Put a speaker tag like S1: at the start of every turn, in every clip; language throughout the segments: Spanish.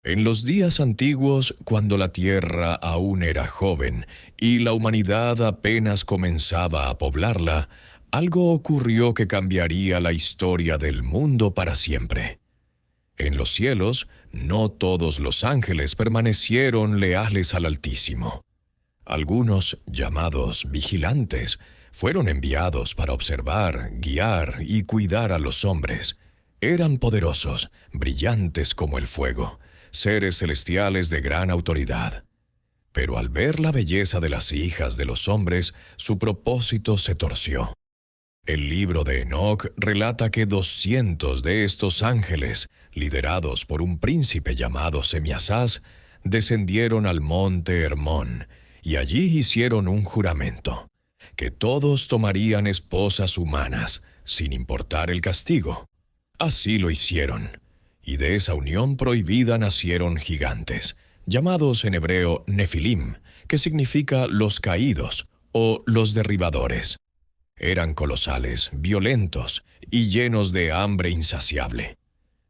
S1: En los días antiguos, cuando la tierra aún era joven y la humanidad apenas comenzaba a poblarla, algo ocurrió que cambiaría la historia del mundo para siempre. En los cielos, no todos los ángeles permanecieron leales al Altísimo. Algunos, llamados vigilantes, fueron enviados para observar, guiar y cuidar a los hombres. Eran poderosos, brillantes como el fuego, seres celestiales de gran autoridad. Pero al ver la belleza de las hijas de los hombres, su propósito se torció. El libro de Enoc relata que 200 de estos ángeles, liderados por un príncipe llamado Semiasás, descendieron al monte Hermón, y allí hicieron un juramento, que todos tomarían esposas humanas, sin importar el castigo. Así lo hicieron, y de esa unión prohibida nacieron gigantes, llamados en hebreo Nefilim, que significa los caídos o los derribadores. Eran colosales, violentos y llenos de hambre insaciable.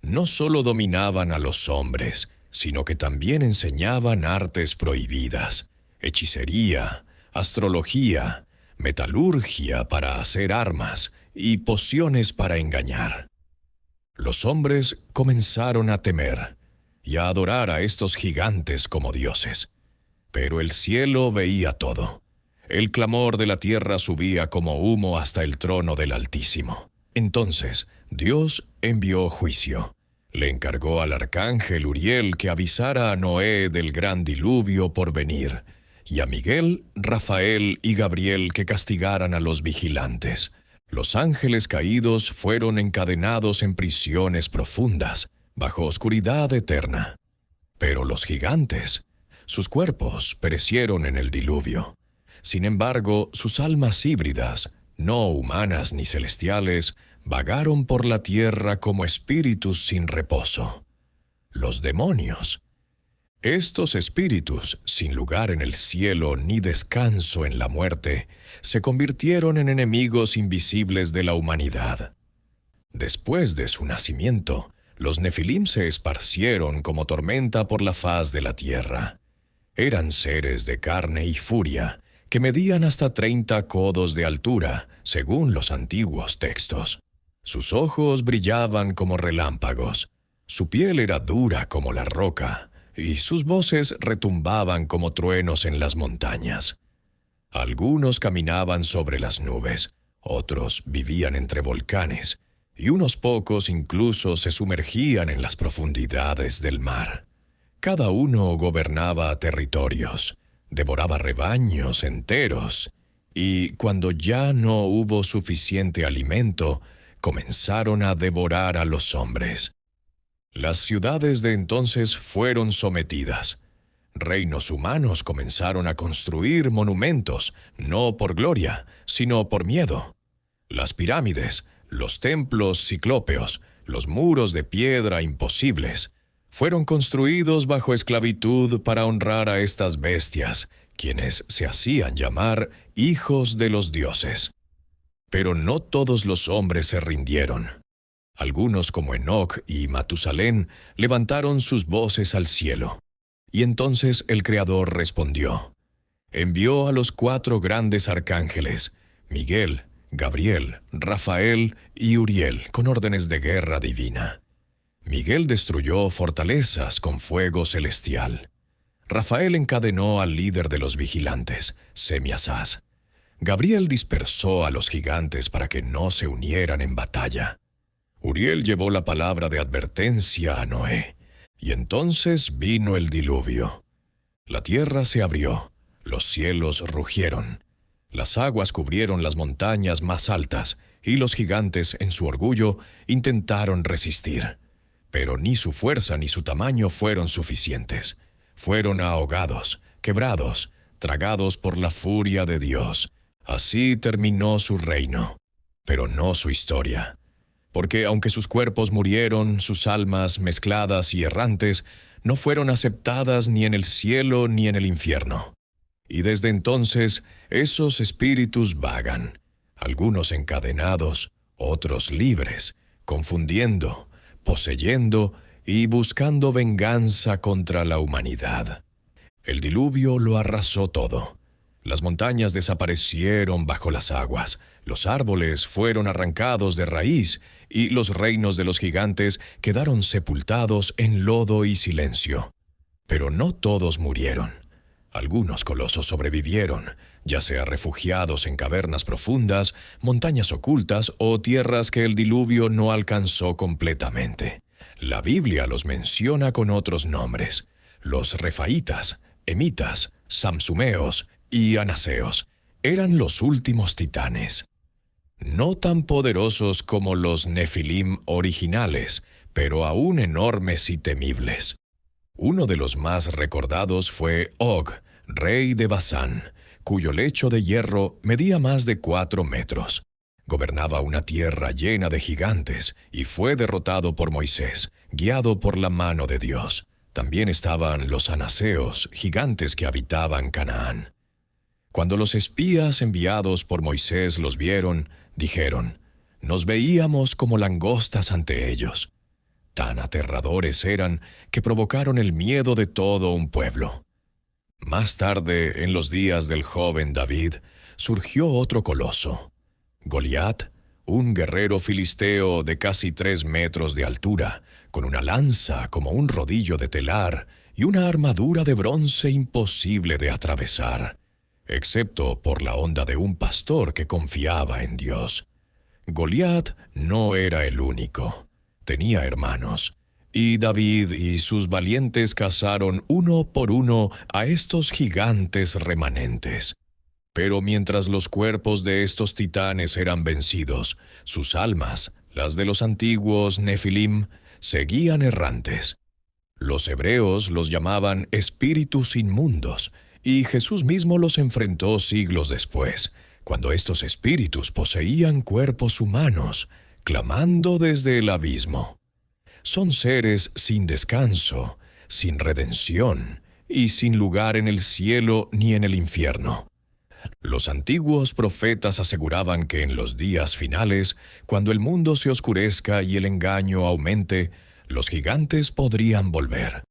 S1: No solo dominaban a los hombres, sino que también enseñaban artes prohibidas, hechicería, astrología, metalurgia para hacer armas y pociones para engañar. Los hombres comenzaron a temer y a adorar a estos gigantes como dioses. Pero el cielo veía todo. El clamor de la tierra subía como humo hasta el trono del Altísimo. Entonces, Dios envió juicio. Le encargó al arcángel Uriel que avisara a Noé del gran diluvio por venir, y a Miguel, Rafael y Gabriel que castigaran a los vigilantes. Los ángeles caídos fueron encadenados en prisiones profundas, bajo oscuridad eterna. Pero los gigantes, sus cuerpos perecieron en el diluvio. Sin embargo, sus almas híbridas, no humanas ni celestiales, vagaron por la tierra como espíritus sin reposo. Los demonios. Estos espíritus, sin lugar en el cielo ni descanso en la muerte, se convirtieron en enemigos invisibles de la humanidad. Después de su nacimiento, los Nefilim se esparcieron como tormenta por la faz de la tierra. Eran seres de carne y furia, que medían hasta 30 codos de altura, según los antiguos textos. Sus ojos brillaban como relámpagos, su piel era dura como la roca, y sus voces retumbaban como truenos en las montañas. Algunos caminaban sobre las nubes, otros vivían entre volcanes, y unos pocos incluso se sumergían en las profundidades del mar. Cada uno gobernaba territorios, devoraba rebaños enteros, y cuando ya no hubo suficiente alimento, comenzaron a devorar a los hombres. Las ciudades de entonces fueron sometidas. Reinos humanos comenzaron a construir monumentos, no por gloria, sino por miedo. Las pirámides, los templos ciclópeos, los muros de piedra imposibles, fueron construidos bajo esclavitud para honrar a estas bestias, quienes se hacían llamar hijos de los dioses. Pero no todos los hombres se rindieron. Algunos, como Enoc y Matusalén, levantaron sus voces al cielo. Y entonces el Creador respondió. Envió a los 4 grandes arcángeles, Miguel, Gabriel, Rafael y Uriel, con órdenes de guerra divina. Miguel destruyó fortalezas con fuego celestial. Rafael encadenó al líder de los vigilantes, Semiasás. Gabriel dispersó a los gigantes para que no se unieran en batalla. Uriel llevó la palabra de advertencia a Noé, y entonces vino el diluvio. La tierra se abrió, los cielos rugieron, las aguas cubrieron las montañas más altas, y los gigantes, en su orgullo, intentaron resistir. Pero ni su fuerza ni su tamaño fueron suficientes. Fueron ahogados, quebrados, tragados por la furia de Dios. Así terminó su reino, pero no su historia. Porque aunque sus cuerpos murieron, sus almas, mezcladas y errantes, no fueron aceptadas ni en el cielo ni en el infierno. Y desde entonces, esos espíritus vagan, algunos encadenados, otros libres, confundiendo, poseyendo y buscando venganza contra la humanidad. El diluvio lo arrasó todo. Las montañas desaparecieron bajo las aguas, los árboles fueron arrancados de raíz y los reinos de los gigantes quedaron sepultados en lodo y silencio. Pero no todos murieron. Algunos colosos sobrevivieron, ya sea refugiados en cavernas profundas, montañas ocultas o tierras que el diluvio no alcanzó completamente. La Biblia los menciona con otros nombres: los refaitas, emitas, samsumeos y anaseos. Eran los últimos titanes. No tan poderosos como los nefilim originales, pero aún enormes y temibles. Uno de los más recordados fue Og, rey de Basán, cuyo lecho de hierro medía más de 4 metros. Gobernaba una tierra llena de gigantes y fue derrotado por Moisés, guiado por la mano de Dios. También estaban los anaseos, gigantes que habitaban Canaán. Cuando los espías enviados por Moisés los vieron, dijeron: «Nos veíamos como langostas ante ellos». Tan aterradores eran que provocaron el miedo de todo un pueblo. Más tarde, en los días del joven David, surgió otro coloso, Goliat, un guerrero filisteo de casi 3 metros de altura, con una lanza como un rodillo de telar y una armadura de bronce imposible de atravesar, excepto por la onda de un pastor que confiaba en Dios. Goliat no era el único. Tenía hermanos, y David y sus valientes cazaron uno por uno a estos gigantes remanentes. Pero mientras los cuerpos de estos titanes eran vencidos, sus almas, las de los antiguos nefilim, seguían errantes. Los hebreos los llamaban espíritus inmundos, y Jesús mismo los enfrentó siglos después, cuando estos espíritus poseían cuerpos humanos, clamando desde el abismo. Son seres sin descanso, sin redención y sin lugar en el cielo ni en el infierno. Los antiguos profetas aseguraban que en los días finales, cuando el mundo se oscurezca y el engaño aumente, los gigantes podrían volver.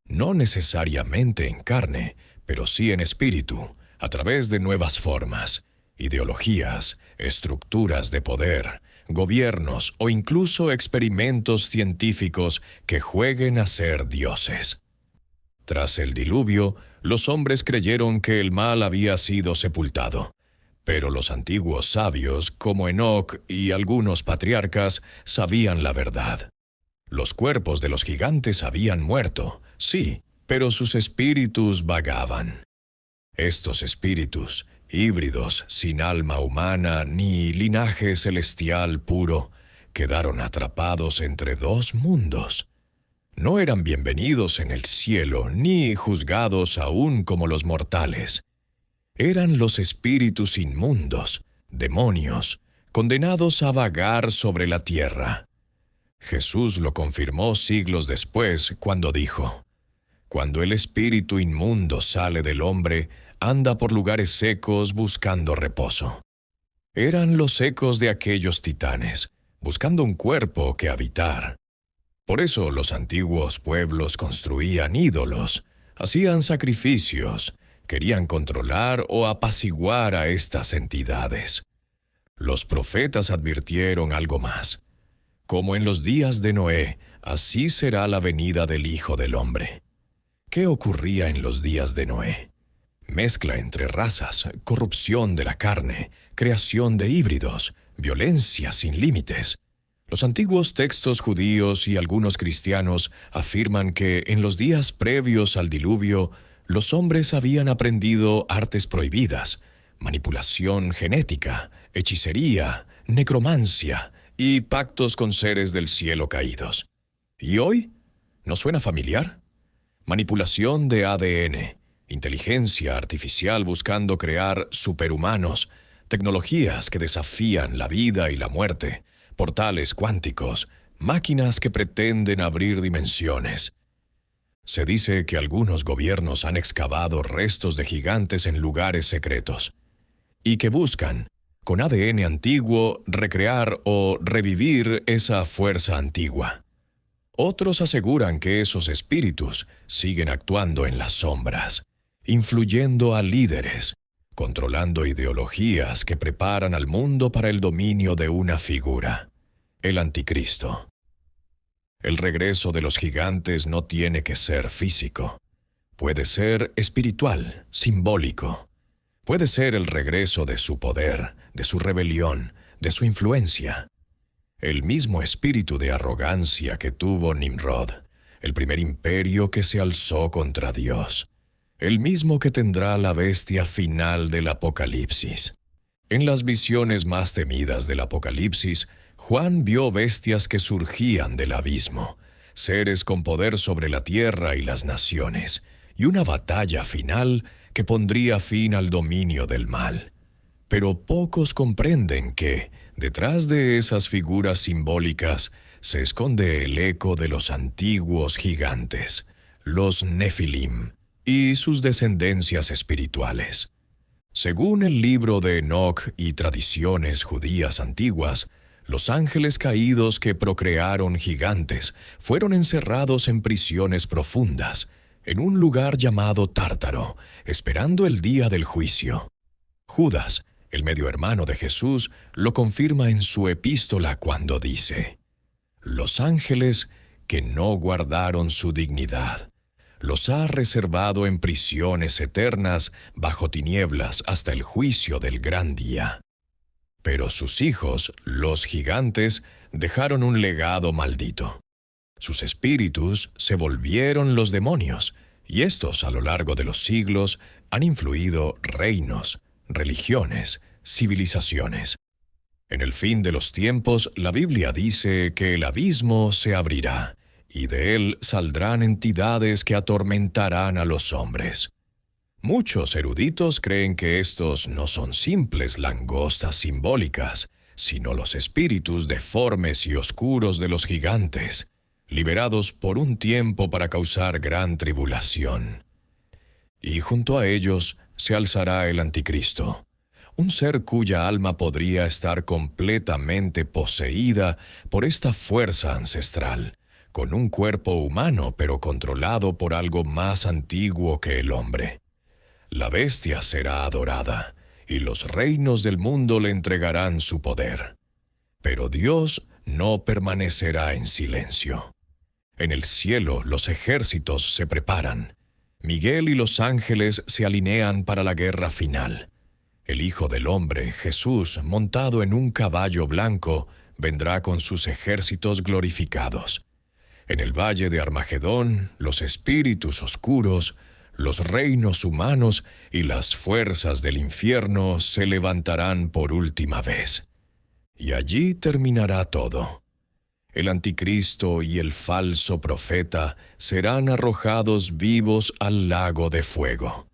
S1: No necesariamente en carne, pero sí en espíritu, a través de nuevas formas, ideologías, estructuras de poder, gobiernos o incluso experimentos científicos que jueguen a ser dioses. Tras el diluvio, los hombres creyeron que el mal había sido sepultado, pero los antiguos sabios, como Enoc y algunos patriarcas, sabían la verdad. Los cuerpos de los gigantes habían muerto, sí, pero sus espíritus vagaban. Estos espíritus, híbridos, sin alma humana ni linaje celestial puro, quedaron atrapados entre 2 mundos. No eran bienvenidos en el cielo ni juzgados aún como los mortales. Eran los espíritus inmundos, demonios, condenados a vagar sobre la tierra. Jesús lo confirmó siglos después cuando dijo: «Cuando el espíritu inmundo sale del hombre, anda por lugares secos buscando reposo». Eran los ecos de aquellos titanes, buscando un cuerpo que habitar. Por eso los antiguos pueblos construían ídolos, hacían sacrificios, querían controlar o apaciguar a estas entidades. Los profetas advirtieron algo más. Como en los días de Noé, así será la venida del Hijo del Hombre. ¿Qué ocurría en los días de Noé? Mezcla entre razas, corrupción de la carne, creación de híbridos, violencia sin límites. Los antiguos textos judíos y algunos cristianos afirman que en los días previos al diluvio, los hombres habían aprendido artes prohibidas, manipulación genética, hechicería, necromancia y pactos con seres del cielo caídos. ¿Y hoy? ¿No suena familiar? Manipulación de ADN, inteligencia artificial buscando crear superhumanos, tecnologías que desafían la vida y la muerte, portales cuánticos, máquinas que pretenden abrir dimensiones. Se dice que algunos gobiernos han excavado restos de gigantes en lugares secretos y que buscan, con ADN antiguo, recrear o revivir esa fuerza antigua. Otros aseguran que esos espíritus siguen actuando en las sombras, influyendo a líderes, controlando ideologías que preparan al mundo para el dominio de una figura, el anticristo. El regreso de los gigantes no tiene que ser físico. Puede ser espiritual, simbólico. Puede ser el regreso de su poder, de su rebelión, de su influencia. El mismo espíritu de arrogancia que tuvo Nimrod, el primer imperio que se alzó contra Dios, el mismo que tendrá la bestia final del Apocalipsis. En las visiones más temidas del Apocalipsis, Juan vio bestias que surgían del abismo, seres con poder sobre la tierra y las naciones, y una batalla final que pondría fin al dominio del mal. Pero pocos comprenden que, detrás de esas figuras simbólicas, se esconde el eco de los antiguos gigantes, los Nefilim, y sus descendencias espirituales. Según el libro de Enoc y tradiciones judías antiguas, los ángeles caídos que procrearon gigantes fueron encerrados en prisiones profundas, en un lugar llamado Tártaro, esperando el día del juicio. Judas, el medio hermano de Jesús, lo confirma en su epístola cuando dice: «Los ángeles que no guardaron su dignidad, los ha reservado en prisiones eternas bajo tinieblas hasta el juicio del gran día». Pero sus hijos, los gigantes, dejaron un legado maldito. Sus espíritus se volvieron los demonios, y estos a lo largo de los siglos han influido reinos, religiones, civilizaciones. En el fin de los tiempos, la Biblia dice que el abismo se abrirá, y de él saldrán entidades que atormentarán a los hombres. Muchos eruditos creen que estos no son simples langostas simbólicas, sino los espíritus deformes y oscuros de los gigantes, liberados por un tiempo para causar gran tribulación. Y junto a ellos se alzará el anticristo, un ser cuya alma podría estar completamente poseída por esta fuerza ancestral, con un cuerpo humano pero controlado por algo más antiguo que el hombre. La bestia será adorada, y los reinos del mundo le entregarán su poder. Pero Dios no permanecerá en silencio. En el cielo los ejércitos se preparan. Miguel y los ángeles se alinean para la guerra final. El Hijo del Hombre, Jesús, montado en un caballo blanco, vendrá con sus ejércitos glorificados. En el valle de Armagedón, los espíritus oscuros, los reinos humanos y las fuerzas del infierno se levantarán por última vez. Y allí terminará todo. El anticristo y el falso profeta serán arrojados vivos al lago de fuego.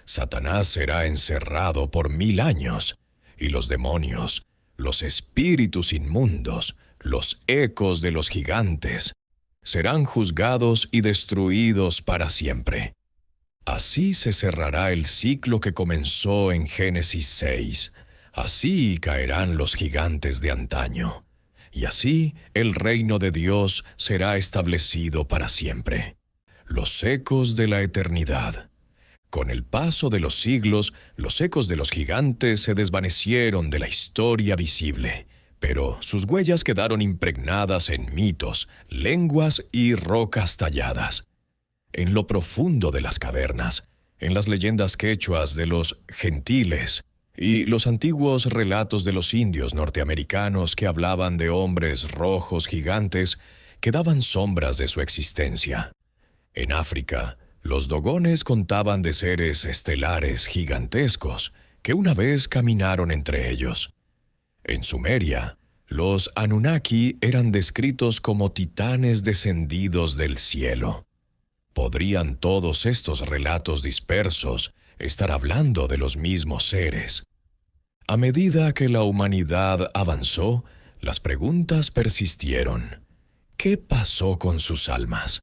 S1: Satanás será encerrado por 1000 años, y los demonios, los espíritus inmundos, los ecos de los gigantes, serán juzgados y destruidos para siempre. Así se cerrará el ciclo que comenzó en Génesis 6. Así caerán los gigantes de antaño. Y así el reino de Dios será establecido para siempre. Los ecos de la eternidad. Con el paso de los siglos, los ecos de los gigantes se desvanecieron de la historia visible, pero sus huellas quedaron impregnadas en mitos, lenguas y rocas talladas. En lo profundo de las cavernas, en las leyendas quechuas de los gentiles y los antiguos relatos de los indios norteamericanos que hablaban de hombres rojos gigantes, quedaban sombras de su existencia. En África, los dogones contaban de seres estelares gigantescos que una vez caminaron entre ellos. En Sumeria, los Anunnaki eran descritos como titanes descendidos del cielo. ¿Podrían todos estos relatos dispersos estar hablando de los mismos seres? A medida que la humanidad avanzó, las preguntas persistieron. ¿Qué pasó con sus almas?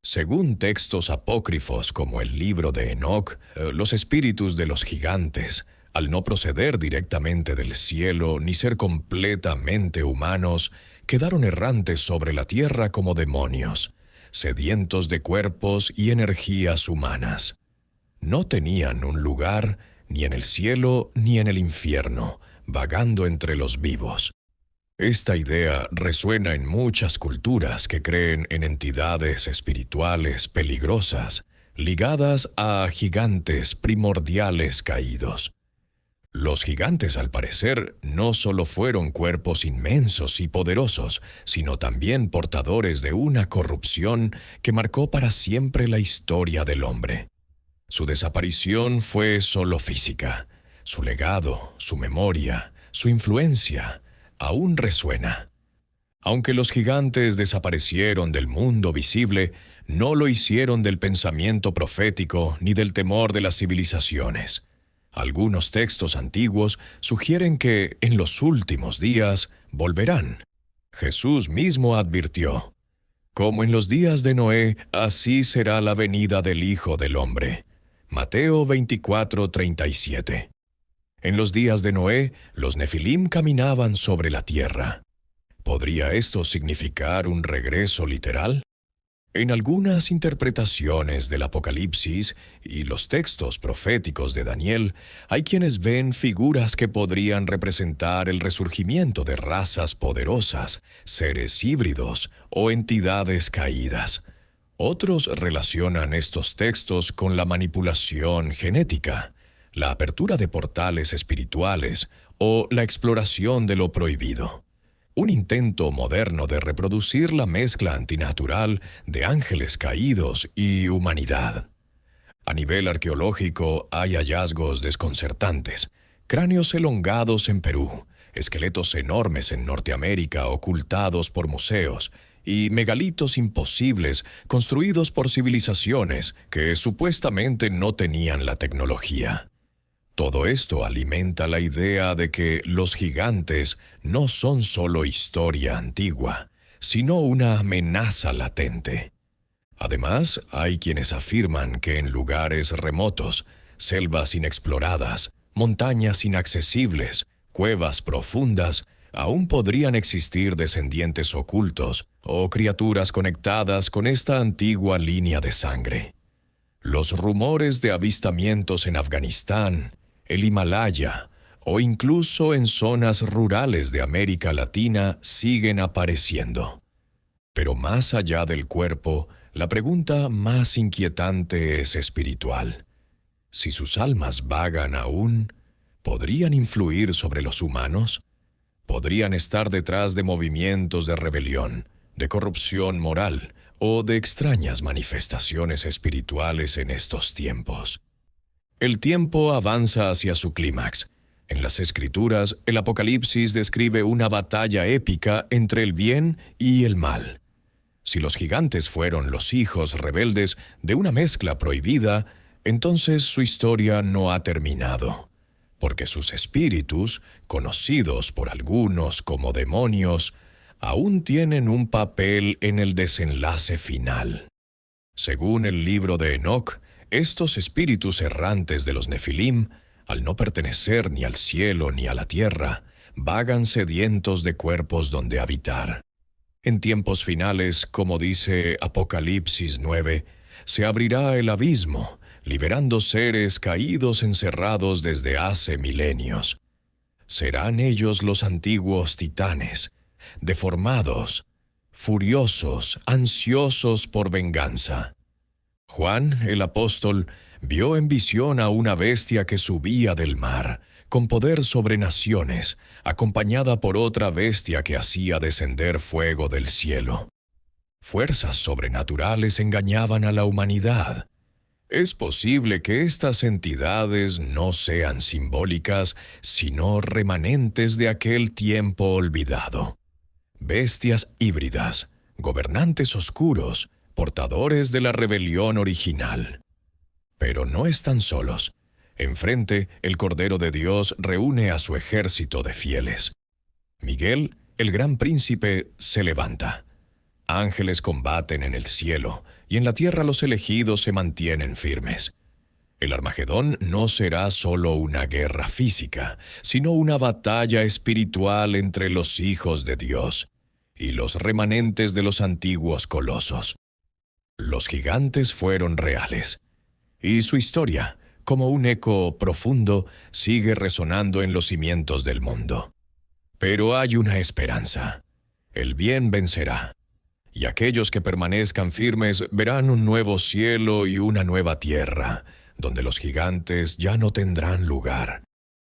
S1: Según textos apócrifos como el libro de Enoc, los espíritus de los gigantes, al no proceder directamente del cielo ni ser completamente humanos, quedaron errantes sobre la tierra como demonios, sedientos de cuerpos y energías humanas. No tenían un lugar ni en el cielo ni en el infierno, vagando entre los vivos. Esta idea resuena en muchas culturas que creen en entidades espirituales peligrosas, ligadas a gigantes primordiales caídos. Los gigantes, al parecer, no solo fueron cuerpos inmensos y poderosos, sino también portadores de una corrupción que marcó para siempre la historia del hombre. Su desaparición fue solo física. Su legado, su memoria, su influencia, aún resuena. Aunque los gigantes desaparecieron del mundo visible, no lo hicieron del pensamiento profético ni del temor de las civilizaciones. Algunos textos antiguos sugieren que en los últimos días volverán. Jesús mismo advirtió: como en los días de Noé, así será la venida del Hijo del Hombre. Mateo 24:37. En los días de Noé, los Nefilim caminaban sobre la tierra. ¿Podría esto significar un regreso literal? En algunas interpretaciones del Apocalipsis y los textos proféticos de Daniel, hay quienes ven figuras que podrían representar el resurgimiento de razas poderosas, seres híbridos o entidades caídas. Otros relacionan estos textos con la manipulación genética, la apertura de portales espirituales o la exploración de lo prohibido. Un intento moderno de reproducir la mezcla antinatural de ángeles caídos y humanidad. A nivel arqueológico hay hallazgos desconcertantes: cráneos elongados en Perú, esqueletos enormes en Norteamérica ocultados por museos, y megalitos imposibles construidos por civilizaciones que supuestamente no tenían la tecnología. Todo esto alimenta la idea de que los gigantes no son solo historia antigua, sino una amenaza latente. Además, hay quienes afirman que en lugares remotos, selvas inexploradas, montañas inaccesibles, cuevas profundas, aún podrían existir descendientes ocultos o criaturas conectadas con esta antigua línea de sangre. Los rumores de avistamientos en Afganistán, el Himalaya o incluso en zonas rurales de América Latina siguen apareciendo. Pero más allá del cuerpo, la pregunta más inquietante es espiritual. Si sus almas vagan aún, ¿podrían influir sobre los humanos? ¿Podrían estar detrás de movimientos de rebelión, de corrupción moral o de extrañas manifestaciones espirituales en estos tiempos? El tiempo avanza hacia su clímax. En las Escrituras, el Apocalipsis describe una batalla épica entre el bien y el mal. Si los gigantes fueron los hijos rebeldes de una mezcla prohibida, entonces su historia no ha terminado, porque sus espíritus, conocidos por algunos como demonios, aún tienen un papel en el desenlace final. Según el libro de Enoc, estos espíritus errantes de los Nefilim, al no pertenecer ni al cielo ni a la tierra, vagan sedientos de cuerpos donde habitar. En tiempos finales, como dice Apocalipsis 9, se abrirá el abismo, liberando seres caídos encerrados desde hace milenios. Serán ellos los antiguos titanes, deformados, furiosos, ansiosos por venganza. Juan, el apóstol, vio en visión a una bestia que subía del mar, con poder sobre naciones, acompañada por otra bestia que hacía descender fuego del cielo. Fuerzas sobrenaturales engañaban a la humanidad. Es posible que estas entidades no sean simbólicas, sino remanentes de aquel tiempo olvidado. Bestias híbridas, gobernantes oscuros, portadores de la rebelión original. Pero no están solos. Enfrente, el Cordero de Dios reúne a su ejército de fieles. Miguel, el gran príncipe, se levanta. Ángeles combaten en el cielo, y en la tierra los elegidos se mantienen firmes. El Armagedón no será solo una guerra física, sino una batalla espiritual entre los hijos de Dios. y los remanentes de los antiguos colosos. Los gigantes fueron reales, y su historia, como un eco profundo, sigue resonando en los cimientos del mundo. Pero hay una esperanza. El bien vencerá, y aquellos que permanezcan firmes verán un nuevo cielo y una nueva tierra, donde los gigantes ya no tendrán lugar.